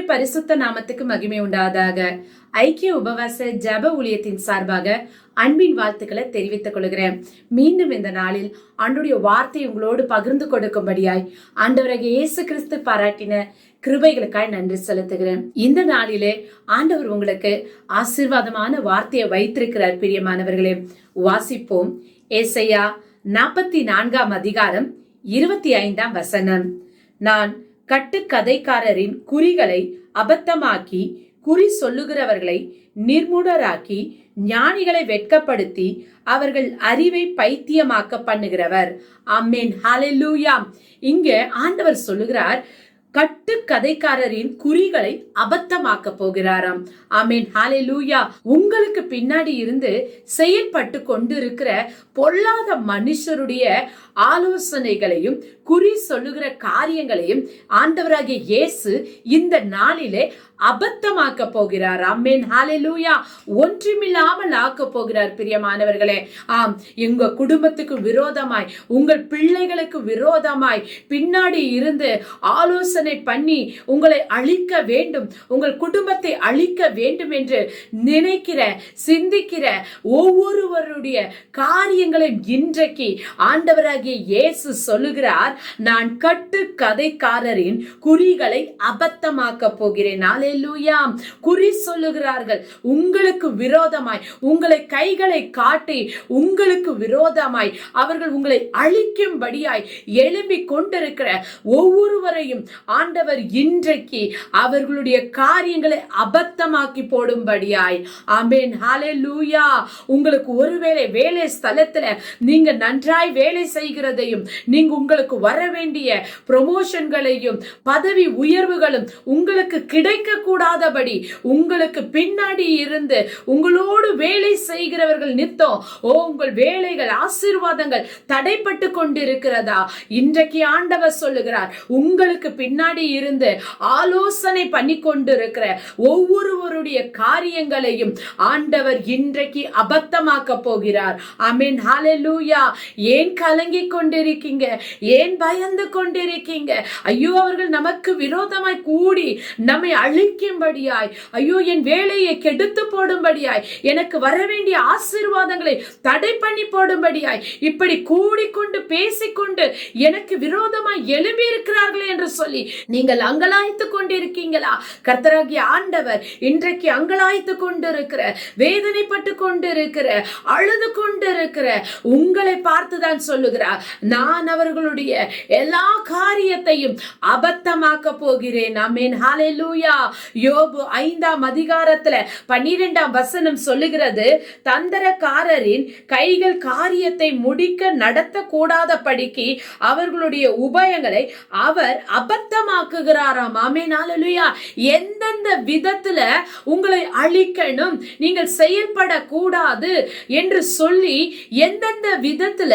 பரிசுத்த நாமத்துக்கு மகிமை உண்டாதாக. ஐக்கிய உபவாச ஜப ஊழியத்தின் சார்பாக அன்பின் வாழ்த்துக்களை தெரிவித்துக் கொள்கிறேன். மீண்டும் இந்த நாளில் ஆண்டவருடைய வார்த்தை உங்களோடு பகிர்ந்து கொடுக்கும்படியாய் ஆண்டவராகிய இயேசு கிறிஸ்து பாராட்டின கிருபைகளுக்காய் நன்றி செலுத்துகிறேன். இந்த நாளிலே ஆண்டவர் உங்களுக்கு ஆசீர்வாதமான வார்த்தையை வைத்திருக்கிறார். பிரியமானவர்களே, வாசிப்போம். ஏசாயா 44 அதிகாரம் 25 வசனம். நான் கட்டுக்கதைக்காரரின் குறிகளை அபத்தமாக்கி குறி சொல்லுகிறவர்களை நிர்மூடராக்கி ஞானிகளை வெட்கப்படுத்தி அவர்கள் அறிவை பைத்தியமாக்க பண்ணுகிறவர். ஆமென், ஹல்லேலூயா. இங்க ஆண்டவர் சொல்லுகிறார், கட்டுக்கதைக்காரரின் குறிகளை அபத்தமாக்க போகிறாராம். ஆமென், ஹல்லேலூயா. உங்களுக்கு பின்னாடி இருந்து செயல்பட்டு கொண்டிருக்கிற பொல்லாத மனுஷருடைய ஆலோசனைகளையும் குறி சொல்லுகிற காரியங்களையும் ஆண்டவராகிய இயேசு இந்த நாளிலே அபத்தமாக்க போகிறார். ஆமென், ஹல்லேலூயா. ஒன்றுமில்லாமல் ஆக்க போகிறார். பிரியமானவர்களே, ஆம், உங்க குடும்பத்துக்கு விரோதமாய், உங்கள் பிள்ளைகளுக்கு விரோதமாய் பின்னாடி இருந்து ஆலோசனை பண்ணி உங்களை அழிக்க வேண்டும், உங்கள் குடும்பத்தை அழிக்க வேண்டும் என்று நினைக்கிற சிந்திக்கிற ஒவ்வொருவருடைய காரியங்களை இன்றைக்கு ஆண்டவராகிய இயேசு சொல்லுகிறார், நான் கட்டு கதைக்காரரின் குறிகளை அபத்தமாக்க போகிறேன். அல்லேலூயா. குறி சொல்லுகிறார்கள் உங்களுக்கு விரோதமாய், உங்களை கைகளை காட்டி உங்களுக்கு விரோதமாய் அவர்கள் உங்களை அழிக்கும்படியாய் எழும்பிக் கொண்டிருக்கிற ஒவ்வொருவரையும் ஆண்டவர் இன்றைக்கு அவர்களுடைய காரியங்களை அபத்தமாக்கி போடும்படியாய். ஆமென், ஹல்லேலூயா. உங்களுக்கு ஒருவேளை வேலை ஸ்தலத்துல நீங்க நன்றாய் வேலை செய்கிறதையும், நீங்க உங்களுக்கு வர வேண்டிய ப்ரமோஷன்களையும் பதவி உயர்வுகளும் உங்களுக்கு கிடைக்க கூடாதபடி உங்களுக்கு பின்னாடி இருந்து உங்களோடு வேலை செய்கிறவர்கள் நித்தம் உங்கள் வேலைகள் ஆசீர்வாதங்கள் தடைப்பட்டு கொண்டிருக்கிறதா? இன்றைக்கு ஆண்டவர் சொல்லுகிறார், உங்களுக்கு பின்னாடி இருந்து ஆலோசனை பண்ணி கொண்டிருக்கிற ஒவ்வொருவருடைய காரியங்களையும் ஆண்டவர் இன்றைக்கு அபத்தமாக்க போகிறார். ஆமென், ஹல்லேலூயா. ஏன் கலங்கி கொண்டிருக்கீங்க? ஏன் பயந்து கொண்டிருக்கீங்க? ஐயோ, அவர்கள் நமக்கு விரோதமாய் கூடி நம்மை அழிக்கும்படியாய், ஐயோ என் வேலையை கெடுத்து போடும்படியாய், எனக்கு வர வேண்டிய ஆசீர்வாதங்களை தடை பண்ணி போடும்படியாய் இப்படி கூடிக்கொண்டு பேசிக்கொண்டு எனக்கு விரோதமாய் எழும்பி இருக்கிறார்களே என்று சொல்லி நீங்கள் அங்கலாய்த்து கொண்டிருக்கீங்களா? கர்த்தராகிய ஆண்டவர் இன்றைக்கு அங்கலாய்த்து கொண்டிருக்கிற, வேதனைப்பட்டு கொண்டிருக்கிற, அழுது கொண்டிருக்கிற உங்களை பார்த்துதான் சொல்லுகிறார், நான் அவர்களுடைய எல்லா காரியத்தையும் அபத்தமாக்க போகிறேன். ஆமென், ஹல்லேலூயா. யோபு 5 அதிகாரத்துல 12 வசனம் சொல்லுகிறது, தந்திரக்காரரின் கைகள் காரியத்தை முடிக்க நடத்த கூடாத படிக்கு அவர்களுடைய உபயங்களை அவர் அபத்தமாக்குகிறாராம். ஆமென், ஹல்லேலூயா. எந்தெந்த விதத்துல உங்களை அழிக்கணும், நீங்கள் செயல்படக்கூடாது என்று சொல்லி எந்தெந்த விதத்துல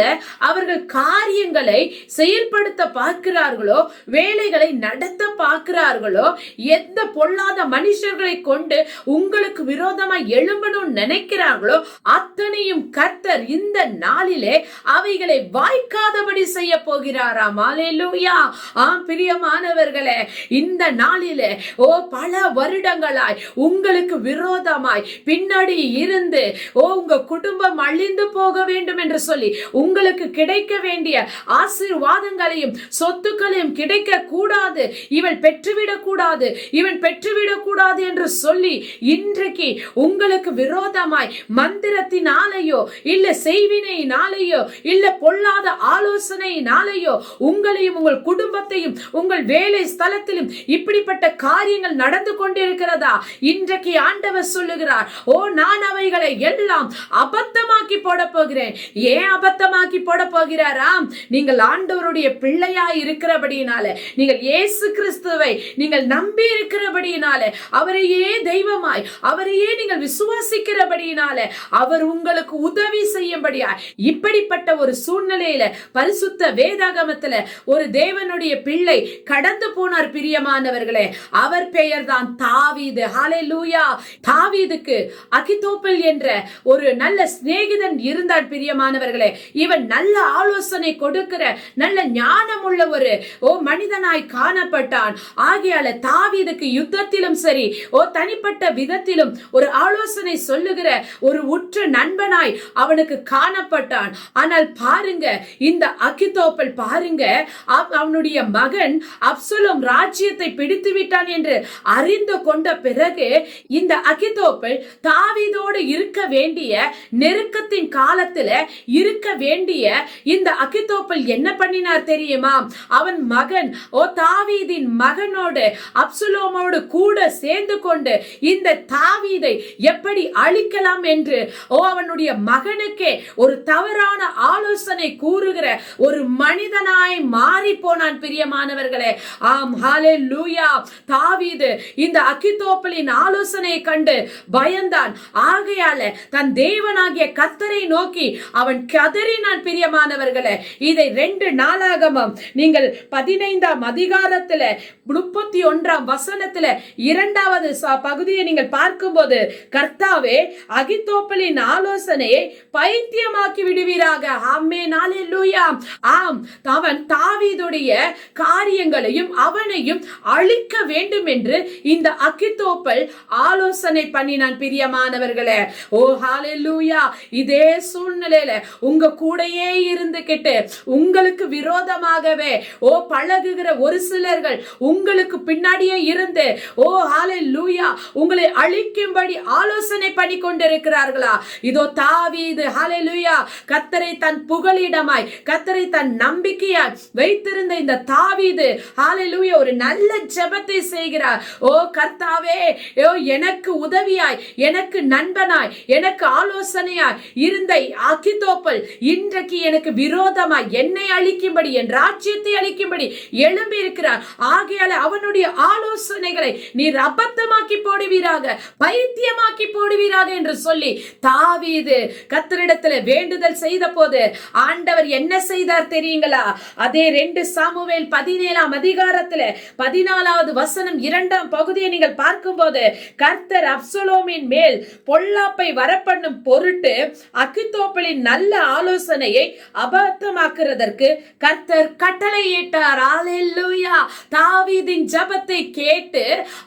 அவர்கள் காரியங்களை செயல்படுத்த பார்க்கிறார்களோ, வேலைகளை நடத்த பார்க்கிறார்களோ, எந்த பொல்லாத மனுஷர்களை கொண்டு உங்களுக்கு விரோதமாய் எழும்பணும் நினைக்கிறார்களோ அத்தனையும் கர்த்தர் இந்த நாளிலே அவைகளை வாய்க்காதபடி செய்ய போகிறாராம். அல்லேலூயா. ஆம், பிரியமானவர்களே, இந்த நாளிலே பல வருடங்களாய் உங்களுக்கு விரோதமாய் பின்னாடி இருந்து உங்க குடும்பம் அழிந்து போக வேண்டும் என்று சொல்லி உங்களுக்கு கிடைக்க வேண்டிய ஆசீர்வாதங்களையும் சொத்துக்களையும் கிடைக்க கூடாது, இவள் பெற்றுவிடக் கூடாது, இவன் பெற்றுவிடக் கூடாது என்று சொல்லி இன்றைக்கு உங்களுக்கு விரோதமாய் மந்திரத்தினாலேயோ இல்ல செய்வினையினாலேயோ இல்ல பொல்லாத ஆலோசனையினாலேயோ உங்களையும் உங்கள் குடும்பத்தையும் உங்கள் வேலை ஸ்தலத்திலும் இப்படிப்பட்ட காரியங்கள் நடந்து கொண்டிருக்கிறதா? இன்றைக்கு ஆண்டவர் சொல்லுகிறார், நான் அவைகளை எல்லாம் அபத்தமாக்கி போட போகிறேன். ஏன் அபத்தமாக்கி போட போகிறாராம்? நீங்கள் ஆண்டவருடைய பிள்ளையாய் இருக்கிறபடியினால, நீங்கள் இயேசு கிறிஸ்துவை நீங்கள் நம்பி இருக்கிறபடியினால, அவரையே தெய்வமாய் அவரையே நீங்கள் விசுவாசிக்கிறபடியினால அவர் உங்களுக்கு உதவி செய்யும்படியாய் இப்படிப்பட்ட ஒரு சூழ்நிலையில பரிசுத்த வேதாகமத்துல ஒரு தேவனுடைய பிள்ளை கடந்து இழந்து போனார் பிரியமானவர்களே. அவர் பெயர் தான் தாவீது. ஹalleluya. தாவீதுக்கு அகித்தோப்பல் என்ற ஒரு நல்ல சிநேகிதன் இருந்தார் பிரியமானவர்களே. இவன் நல்ல ஆலோசனை கொடுக்கிற நல்ல ஞானம் உள்ள ஒரு மனிதனாய் காணப்பட்டான். ஆகையால தாவீதுக்கு யுத்தத்திலும் சரி தனிப்பட்ட விதத்திலும் ஒரு ஆலோசனை சொல்லுகிற ஒரு உற்ற நண்பனாய் அவனுக்கு காணப்பட்டான். ஆனால் பாருங்க, இந்த அகித்தோப்பல் பாருங்க, அவனுடைய மகன் அப்சலோம் ராஜ்யத்தை பிடித்து விட்டான் என்று அறிந்து கொண்ட பிறகு இந்த அகித்தோப்பல் தாவீதோடு இருக்க வேண்டிய நெருக்கத்தின் காலத்துல இருக்க வேண்டிய இந்த அகித்தோப்பல் என்ன பண்ணினார் தெரியுமா? அவன் மகன் தாவீதின் மகனோடு அப்சலோமோடு கூட சேர்ந்து கொண்டு இந்த தாவீதை எப்படி அழிக்கலாம் என்று அவனுடைய மகனுக்கே ஒரு தவறான ஆலோசனை கூறுகிற ஒரு மனிதனாய் மாறி போனான் பிரியமானவர்களே. ஆம், ஹalleluya. தாவீது இந்த அகித்தோப்பலின் ஆலோசனையை கண்டு பயந்தான். ஆகையால தன் தேவனாகிய கர்த்தரை நோக்கி அவன் கதறினான் பிரியமானவர்களே. இதை 2 நாளாகமம் நீங்கள் 15ஆம் அதிகாரத்துல 31ஆம் வசனத்துல 2வது பகுதியை நீங்கள் பார்க்கும்போது, கர்த்தாவே அகித்தோப்பலின் ஆலோசனையை பைத்தியமாக்கி விடுவீராக. ஆமென், ஹalleluya. ஆம், அவன் தாவீதுடைய காரியங்களையும் அவனையும் அழிக்க வேண்டும் என்று இந்த அகித்தோப்பல் ஆலோசனை பண்ணினான் பிரியமானவர்களே. ஹalleluya. இதே சூழ்நிலையில உங்க கூடயே இருந்துகிட்டு உங்களுக்கு விரோதமாகவே பழகுகிற ஒரு சிலர்கள் உங்களுக்கு பின்னாடியே இருந்து ஹalleluya உங்களை அழிக்கும்படி ஆலோசனை பண்ணி கொண்டிருக்கிறார்களா? இதோ தாவீது ஹalleluya கர்த்தரை தன் புகலிடமாய் கர்த்தரை தன் நம்பிக்கையாய் வைத்திருந்த இந்த தாவீது ஹalleluya ஒரு நல்ல ஜெபத்தை செய்கிறார். கர்த்தாவே, எனக்கு உதவியாய், எனக்கு நண்பனாய், எனக்கு ஆலோசனையாய் இருந்த அகித்தோப்பல் இன்றைக்கு எனக்கு விரோதமாய் என்னை அழிக்கும்படி, என் ராஜ்யத்தை அழிக்கும்படி எழும்பி இருக்கிறார். ஆகையால அவனுடைய ஆலோசனைகளை நீர் அபத்தமாக்கி போடுவீராக, பைத்தியமாக்கி போடுவீராக என்று சொல்லி தாவீது கர்த்தரிடத்தில் வேண்டுதல் செய்த போது ஆண்டவர் என்ன செய்தார் தெரியுங்களா? அதே 2 சாமுவேல் 17ஆம் அதிகாரத்தில் 14வது வசனம் 2ஆம் பகுதியை நீங்கள் பார்க்கும்போது, கர்த்தர் அப்சலோமின் மேல் பொல்லாப்பை வரப்பண்ணும் பொருட்டு அகித்தோப்பலின் நல்ல ஆலோசனையை அபத்தமாக்குறதற்கு கர்த்தர் கட்டளையிட்டார். ஹalleluya. தாவீதின் ஜெபத்தை கேட்டு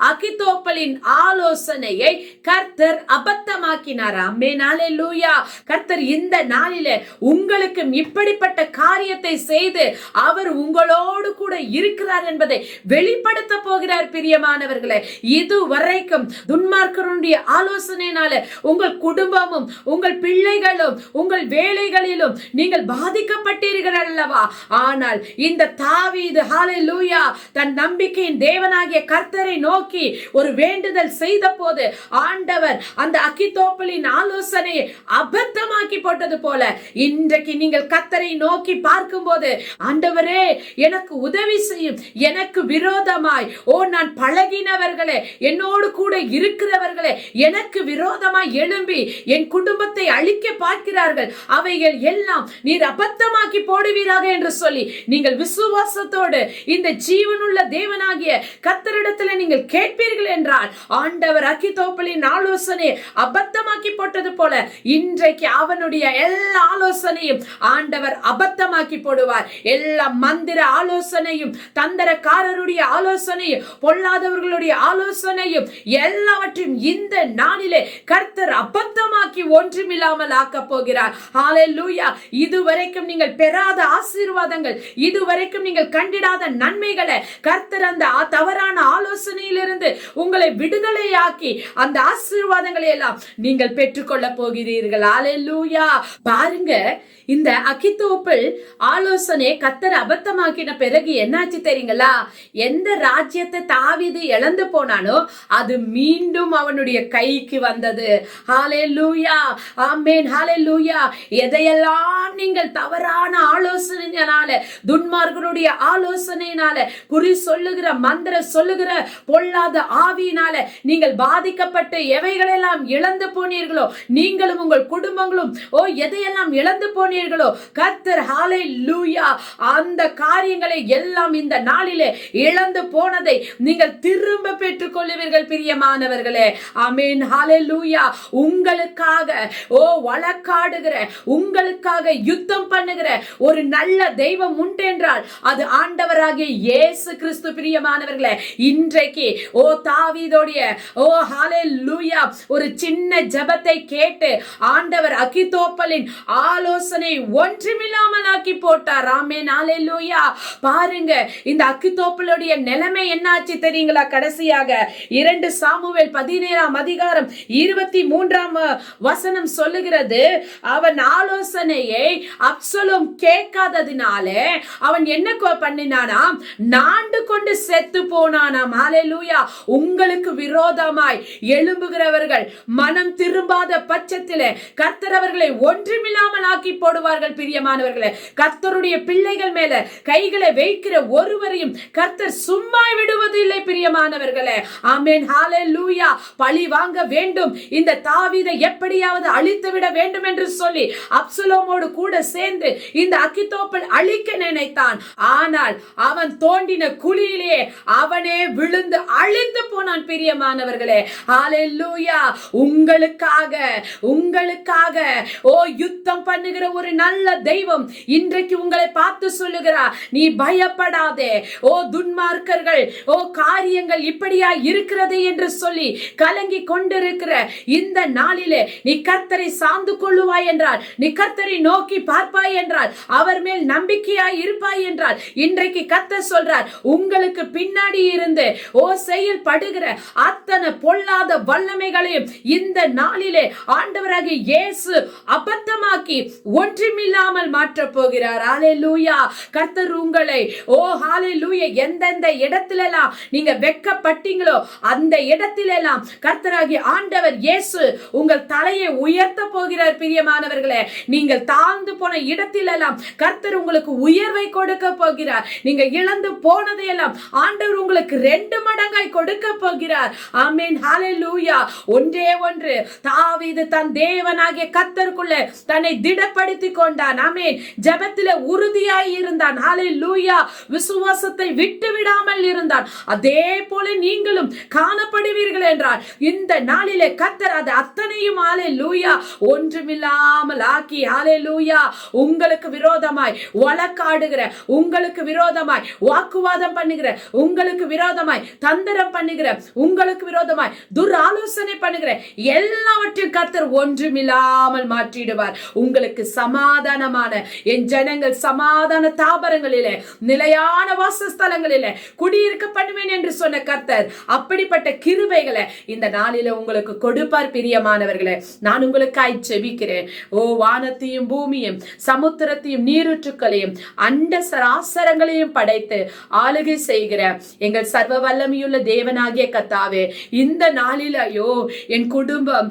அகித்தோப்பலின் ஆலோசனையை கர்த்தர் அபத்தமாக்கினார். ஆமென், ஹalleluya. கர்த்தர் இந்த நாளிலே உங்களுக்கு இப்படிப்பட்ட காரியத்தை செய்து அவர் உங்களோடு கூட இருக்கிறார் என்பதை வெளிப்படுத்த போகிறார் பிரியமானவர்களே. இதுவரைக்கும் துன்மார்க்கருடைய ஆலோசனையினால உங்கள் குடும்பமும் உங்கள் பிள்ளைகளும் உங்கள் வேலைகளிலும் நீங்கள் பாதிக்கப்பட்டீர்கள் அல்லவா? ஆனால் இந்த தாவீது ஹalleluya தன் நம்பிக்கையின் தேவனாகிய கர்த்தரை நோக்கி ஒரு வேண்டுதல் செய்த போது ஆண்டவர் அந்த அகித்தோப்பலின் ஆலோசனையை அபத்தமாக்கி போட்டது போல இன்றைக்கு நீங்கள் கர்த்தரை நோக்கி பார்க்கும்போது, ஆண்டவரே எனக்கு உதவி செய்யும், எனக்கு விரோதமாய் நான் பழகினவர்களே, என்னோடு கூட இருக்கிறவர்களே எனக்கு விரோதமாய் எழும்பி என் குடும்பத்தை அழிக்க பார்க்கிறார்கள், அவைகள் எல்லாம் நீர் அபத்தமாக்கி போடுவீராக என்று சொல்லி நீங்கள் விசுவாசத்தோடு இந்த ஜீவனுள்ள தேவனாகிய கர்த்தரிடத்தில் நீங்கள் கேட்பீர்கள் என்றால் ஆண்டவர் அகித்தோப்பலின் ஆலோசனை அபத்தமாக்கி போட்டது போல இன்றைக்கு அவனுடைய எல்லா ஆலோசனையும் ஆண்டவர் அபத்தமாக்கி போடுவார். எல்லா மந்திர ஆலோசனையும், தந்திரக்காரருடைய ஆலோசனையும், பொல்லாதவர்களுடைய ஆலோசனையும் எல்லாவற்றையும் இந்த நாளிலே கர்த்தர் அபத்தமாக்கி ஒன்றுமில்லாமல் ஆக்க போகிறார். ஹalleluya. இதுவரைக்கும் நீங்கள் பெறாத ஆசீர்வாதங்கள், இதுவரைக்கும் நீங்கள் கண்டிடாத நன்மைகளை கர்த்தர் அந்த தவறான ஆலோசனையிலிருந்து உங்களை விடுதலையாக்கி அந்த ஆசீர்வாதங்களை எல்லாம் நீங்கள் பெற்றுக்கொள்ள போகிறீர்கள். ஹalleluya. பாருங்க, இந்த அகித்தோப்பல் ஆலோசனை கர்த்தர் அபத்தமாக்கின பிறகு என்னாச்சு தெரியுங்களா? எந்த ராஜ்யத்தை தாவீது இழந்து போனானோ அது மீண்டும் அவனுடைய கைக்கு வந்தது. ஹalleluya. ஆமென், ஹalleluya. எதையெல்லாம் நீங்கள் தவறான ஆலோசனையினால, துன்மார்க்கருடைய ஆலோசனையினால, குறி சொல்லுகிற, மந்திர சொல்லுகிற பொல்லாத பொல்லாத ஆவியினால நீங்கள் பாதிக்கப்பட்டு எவைகளெல்லாம் இழந்து போனீர்களோ, நீங்களும் உங்கள் குடும்பங்களும் எதையெல்லாம் இழந்து போனீர்களோ, கர்த்தர் ஹalleluya அந்த காரியங்களை எல்லாம் இந்த நாளிலே இழந்து போனதை நீங்கள் திரும்ப பெற்றுக் கொள்வீர்கள் பிரியமானவர்களே. ஆமென். ஹalleluya. உங்களுக்காக வழக்காடுகிற, உங்களுக்காக யுத்தம் பண்ணுகிற ஒரு நல்ல தெய்வம் உண்டென்றால் அது ஆண்டவராகிய இயேசு கிறிஸ்து. பிரியமானவர்களே, இன்றைக்கு தாவீதோடைய ஹalleluya ஒரு சின்ன ஜெபத்தை கேட்டு ஆண்டவர் அகித்தோப்பலின் ஆலோசனை ஒன்றுமில்லாமல் ஆக்கி போட்டார். ஆமென். ஹalleluya. பாருங்க, இந்த அகித்தோப்பலுடைய நிலைமை என்னாச்சு தெரியுங்களா? கடைசியாக 2 சாமுவேல் 17ஆம் அதிகாரம் 23ஆம் வசனம் சொல்லுகிறது, அவன் ஆலோசனையை அப்சலோம் கேட்காததினாலே அவன் என்ன பண்ணினானாம்? நாண்டு கொண்டு செத்து போனானாம். ஹalleluya. உங்களுக்கு விரோதமாய் எழும்புகிறவர்கள் மனம் திரும்பாத பட்சத்திலே கர்த்தர் அவர்களை ஒன்றுமில்லாமல் ஆக்கி போடுவார்கள். பிரியமானவர்களே, கர்த்தருடைய பிள்ளைகள் மேல கைகளை வைக்கிற ஒருவரையும் கர்த்தர் சும்மா விடுவதில்லை. பிரியமானவர்களே, ஆமென். ஹalleluya. பழி வாங்க வேண்டும், இந்த தாவீதை எப்படியாவது அழித்து விட வேண்டும் என்று சொல்லி அப்சலோமோடு கூட சேர்ந்து இந்த அகித்தோப்பல் அழிக்க நினைத்தான். ஆனால் அவன் தோண்டின குழியிலே அவனே விழுந்து அழிந்து போனான். பிரியமானவர்களே, ஹalleluya. உங்களுக்காக யுத்தம் பண்ணுகிற ஒரு நல்ல தெய்வம் இன்றைக்கு உங்களை பார்த்து சொல்லுகிறார், நீ பயப்படாதே. துன்மார்க்கர்கள் காரியங்கள் இப்படியா இருக்கிறது என்று சொல்லி கலங்கி கொண்டிருக்கிற இந்த நாளிலே நீ கர்த்தரை சார்ந்து கொள்ளுவாய் என்றால், நீ கர்த்தரை நோக்கி பார்ப்பாய் என்றால், அவர் மேல் நம்பிக்கையாய் இருப்பாய் என்றால், இன்றைக்கு கர்த்தர் சொல்றார், உங்களுக்கு பின்னாடி இருந்து செயல்படுகிற அத்தனை பொல்லாத வல்லமைகளையும் இந்த நாளிலே ஆண்டவராகிய இயேசு அபத்தமாக்கி ஒன்றுமில்லாமல் மாற்ற போகிறார். ஹalleluya. கர்த்தர் உங்களை ஹalleluya எந்தெந்த இடத்திலெல்லாம் நீங்க வெட்கப்பட்டீங்களோ அந்த இடத்திலெல்லாம் கர்த்தராகிய ஆண்டவர் இயேசு உங்கள் தலையை உயர்த்த போகிறார். பிரியமானவர்களே, நீங்கள் தாழ்ந்து போன இடத்திலெல்லாம் கர்த்தர் உங்களுக்கு உயர்வை கொடுக்க போகிறார். நீங்க இழந்து போனதையெல்லாம் ஆண்டவர் உங்களுக்கு 2 மடங்காய் கொடுக்க போகிறார். ஆமென். ஹalleluya. ஒன்றே ஒன்று, தாவீது தன் தேவனாகிய கர்த்தருக்குள்ளே தன்னை திடப்படுத்திக் கொண்டான். ஆமென். ஜெபத்திலே உறுதியாய் இருந்தான். ஹalleluya. விசுவாசத்தை விட்டு விடாமல் இருந்தான். அதே போல நீங்களும் காணப்படுவீர்கள் என்றால் இந்த நாளிலே கர்த்தர் அது அத்தனையும் ஹalleluya ஒன்றுமில்லாமல் ஆக்கி ஹalleluya உங்களுக்கு விரோதமாய் வழக்காடுகிற, உங்களுக்கு விரோதமாய் வாக்குவாதம் பண்ணுகிற, உங்களுக்கு விரோதமாய் தந்திரம் பண்ணுகிற, உங்களுக்கு விரோதமாய் துராலோசனை பண்ணுகிற எல்லாவற்றையும் கர்த்தர் ஒன்றுமில்லாமல் மாற்றிடுவார். உங்களுக்கு சமாதானமான என் ஜனங்கள் சமாதான தாபரங்களிலே நிலையான வாசஸ்தலங்களிலே குடியிருக்க பண்ணுவேன் என்று சொன்ன கர்த்தர் அப்படிப்பட்ட கிருபைகளை இந்த நாளில உங்களுக்கு கொடுப்பார். பிரியமானவர்களே, நான் உங்களுக்காய் ஜெபிக்கிறேன். வானத்தையும் பூமியும் சமுத்திரத்தையும் நீரூற்றுக்களையும் அண்ட சராசரங்களையும் படைத்து ஆளுகை செய்கிற எங்கள் சர்வ வல்லமையுள்ள தேவனாகிய கர்த்தாவே, இந்த நாளில என் குடும்பம்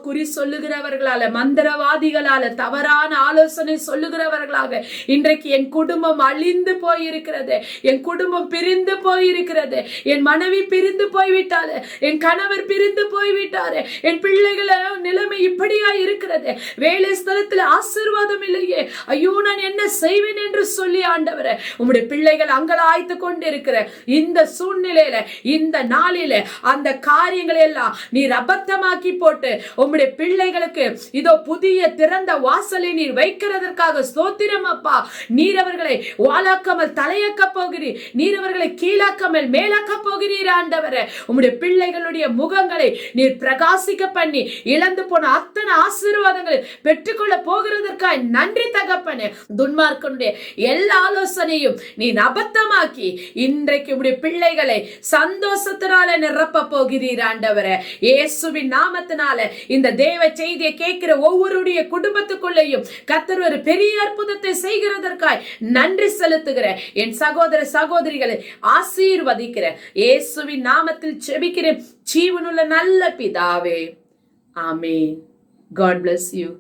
குறி சொல்லுகிறவர்களால, மந்திரவாதிகளால, தவறான ஆலோசனை சொல்லுகிறவர்களாக இன்றைக்கு என் குடும்பம் அழிந்து போயிருக்கிறது, என் குடும்பம் பிரிந்து போயிருக்கிறது, என் மனைவி பிரிந்து போய்விட்டாரு, என் கணவர் பிரிந்து போய்விட்டாரு, என் பிள்ளைகள நிலைமை இப்படியா இருக்கிறது, வேலை ஸ்தலத்தில் ஆசீர்வாதம் இல்லையே, ஐயோ நான் என்ன செய்வேன் என்று சொல்லி ஆண்டவரே உம்முடைய பிள்ளைகள் அங்கலாய்த்து கொண்டிருக்கிற இந்த சூழ்நிலையில இந்த நாளில அந்த காரியங்களை எல்லாம் நீர் அபத்தமாக்கி போட்டு உம்முடைய பிள்ளைகளுக்கு இதோ புதிய திறந்த வாசலை நீர் வைக்கிறதற்காக ஸ்தோத்திரம் அப்பா. நீர் அவர்களை வாளாக்காமல் தலையாக்க போகிறீர், நீர் அவர்களை கீழாக்காமல் மேலாக்க போகிறீர் ஆண்டவரே. உம்முடைய பிள்ளைகளுடைய முகங்களை நீர் பிரகாசிக்க பண்ணி இழந்து போன அத்தனை ஆசீர்வாதங்களை பெற்றுக்கொள்ள போகிறதற்காக நன்றி தகப்பனே. துன்மார்க்கனுடைய எல்லா ஆலோசனையும் நீ அபத்தமாக்கி இன்றைக்கு உம்முடைய பிள்ளைகளை சந்தோஷத்தினால நிரப்ப போகிறீர் ஆண்டவரே. இயேசுவின் நாமத்தினால இந்த தேவ செய்தியை கேட்கிற ஒவ்வொருடைய குடும்பத்துக்குள்ளேயும் கர்த்தர் ஒரு பெரிய அற்புதத்தை செய்கிறதற்காய் நன்றி செலுத்துகிற என் சகோதர சகோதரிகளை ஆசீர்வதிக்கிற இயேசுவின் நாமத்தில் ஜெபிக்கிறேன் ஜீவனுள்ள நல்ல பிதாவே. ஆமென். God bless you.